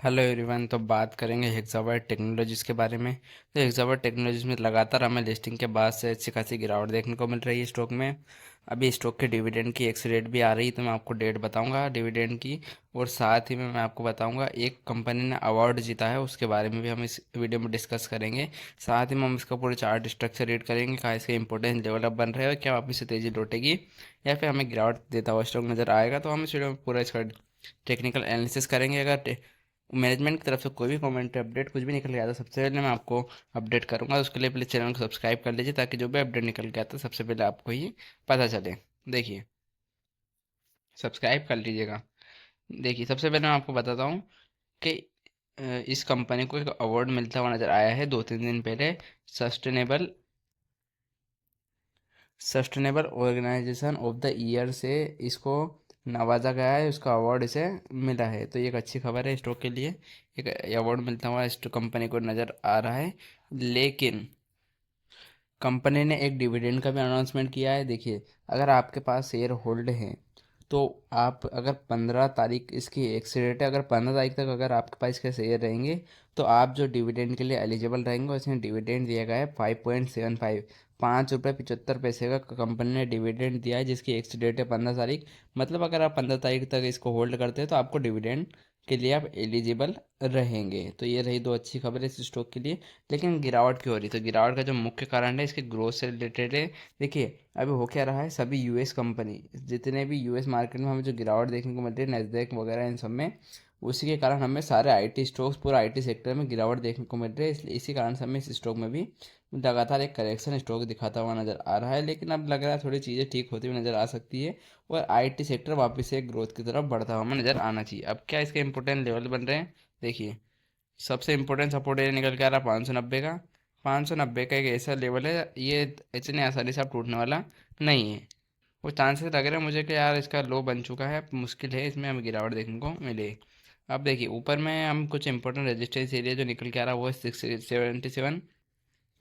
Hello everyone. तो बात करेंगे हेक्सावर्ट टेक्नोलॉजीज़ के बारे में। तो हेक्सावर्ट टेक्नोलॉजीज़ में लगातार हमें लिस्टिंग के बाद से अच्छी खासी गिरावट देखने को मिल रही है स्टॉक में। अभी स्टॉक के डिविडेंड की एक्स रेट भी आ रही है, तो मैं आपको डेट बताऊंगा डिविडेंड की। और साथ ही में मैं आपको बताऊंगा एक कंपनी ने अवार्ड जीता है, उसके बारे में भी हम इस वीडियो में डिस्कस करेंगे। साथ ही में हम इसका पूरा चार्ट स्ट्रक्चर रीड करेंगे, कहाँ इसके इंपॉर्टेंस लेवल अप बन रहे हैं, क्या वापस से तेज़ी लौटेगी या फिर हमें गिरावट देता हुआ स्टॉक नज़र आएगा। तो हम इस वीडियो में पूरा इसका टेक्निकल एनालिसिस करेंगे। अगर मैनेजमेंट की तरफ से कोई भी कमेंट अपडेट कुछ भी निकल के आता है, सबसे पहले मैं आपको अपडेट करूंगा। उसके लिए पहले चैनल को सब्सक्राइब कर लीजिए, ताकि जो भी अपडेट निकल के आता है सबसे पहले आपको ही पता चले। देखिए, सब्सक्राइब कर लीजिएगा। देखिए, सबसे पहले मैं आपको बताता हूँ कि इस कंपनी को एक अवार्ड मिलता हुआ नज़र आया है 2-3 दिन पहले। Sustainable sustainable organisation of the year से इसको नवाजा गया है, उसका अवार्ड इसे मिला है। तो ये एक अच्छी खबर है स्टॉक के लिए। एक अवार्ड मिलता हुआ इस कंपनी को नज़र आ रहा है। लेकिन कंपनी ने एक डिविडेंड का भी अनाउंसमेंट किया है। देखिए, अगर आपके पास शेयर होल्ड है तो आप अगर 15 तारीख इसकी एक्स डेट है, अगर 15 तारीख तक अगर आपके पास इसके शेयर रहेंगे तो आप जो डिविडेंड के लिए एलिजिबल रहेंगे। उसमें डिविडेंड दिया गया है 5.75, ₹5.75 का कंपनी ने डिविडेंड दिया है, जिसकी एक्स डेट है 15 तारीख। मतलब अगर आप 15 तारीख तक इसको होल्ड करते हैं तो आपको डिविडेंड के लिए आप एलिजिबल रहेंगे। तो ये रही दो अच्छी खबर इस स्टॉक के लिए। लेकिन गिरावट क्यों हो रही? तो गिरावट का जो मुख्य कारण है इसके ग्रोथ से रिलेटेड है। देखिए, अभी हो क्या रहा है, सभी यूएस कंपनी, जितने भी यूएस मार्केट में हमें जो गिरावट देखने को मिल रही है, नैस्डैक वगैरह इन सब में, उसी के कारण हमें सारे आईटी स्टॉक्स, पूरा आईटी सेक्टर में गिरावट देखने को मिल रही है। इसलिए इसी कारण से हमें इस स्टॉक में भी लगातार एक करेक्शन स्टॉक दिखाता हुआ नज़र आ रहा है। लेकिन अब लग रहा है थोड़ी चीज़ें ठीक होती हुई नज़र आ सकती है और आईटी सेक्टर वापस से ग्रोथ की तरफ बढ़ता हुआ हमें नज़र आना चाहिए। अब क्या इसके इंपॉर्टेंट लेवल बन रहे हैं? देखिए, सबसे इम्पोर्टेंट सपोर्ट एरिया निकल के आ रहा है 590 का। 590 का एक ऐसा लेवल है, ये इतने आसानी से अब टूटने वाला नहीं है। वो चांसेस लग रहे हैं मुझे कि यार इसका लो बन चुका है, मुश्किल है इसमें हमें गिरावट देखने को मिले। अब देखिए, ऊपर में हम कुछ इंपॉर्टेंट रेजिस्टेंस एरिया जो निकल के आ रहा है वो है 677,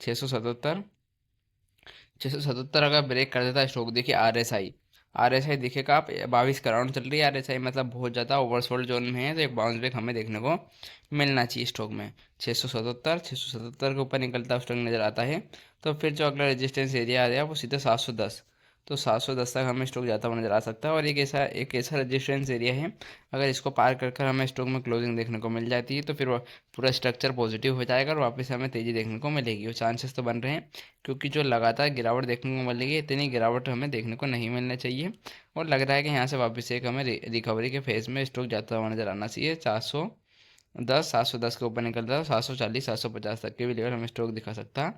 677। 677 अगर ब्रेक कर देता है स्टॉक, देखिए आर एस आई दिखेगा आप 22 का राउंड चल रही है आर एस आई, मतलब बहुत ज़्यादा ओवरसोल्ड जोन में है। तो एक बाउंस बैक हमें देखने को मिलना चाहिए स्टॉक में। 677 के ऊपर निकलता स्टॉक नज़र आता है। तो फिर जो अगला रेजिस्टेंस एरिया आ गया वो सीधे 710। तो 710 तक हमें स्टॉक जाता हुआ नजर आ सकता है। और एक ऐसा रेजिस्टेंस एरिया है, अगर इसको पार कर हमें स्टॉक में क्लोजिंग देखने को मिल जाती है तो फिर वो पूरा स्ट्रक्चर पॉजिटिव हो जाएगा और वापस हमें तेज़ी देखने को मिलेगी। वो चांसेस तो बन रहे हैं, क्योंकि जो लगातार गिरावट देखने को मिलेगी, इतनी गिरावट हमें देखने को नहीं मिलना चाहिए। और लग रहा है कि यहाँ से वापस एक हमें रिकवरी के फेज में स्टॉक जाता हुआ नजर आना चाहिए। 710 के ऊपर निकल रहा है, 740, 750 तक के भी लेवल हमें स्टॉक दिखा सकता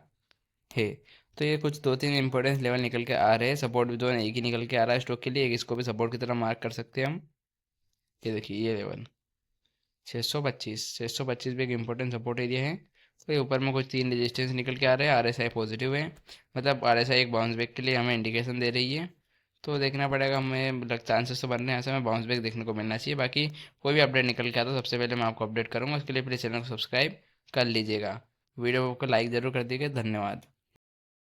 है। तो ये कुछ 2-3 इंपॉर्टेंस लेवल निकल के आ रहे हैं। सपोर्ट भी दो, एक ही निकल के आ रहा है स्टॉक के लिए, एक इसको भी सपोर्ट की तरह मार्क कर सकते हैं हम। ये देखिए, ये लेवल 625 भी एक इंपॉर्टेंट सपोर्ट एरिया है। तो ये ऊपर में कुछ 3 रेजिस्टेंस निकल के आ रहे हैं, आरएसआई पॉजिटिव है, मतलब आरएसआई एक बाउंस बैक के लिए हमें इंडिकेशन दे रही है। तो देखना पड़ेगा हमें, चांसेस तो बन रहे हैं ऐसे में बाउंस बैक देखने को मिलना चाहिए। बाकी कोई भी अपडेट निकल के आता है सबसे पहले मैं आपको अपडेट करूँगा। उसके लिए प्लीज़ चैनल को सब्सक्राइब कर लीजिएगा। वीडियो को लाइक ज़रूर कर दीजिएगा। धन्यवाद।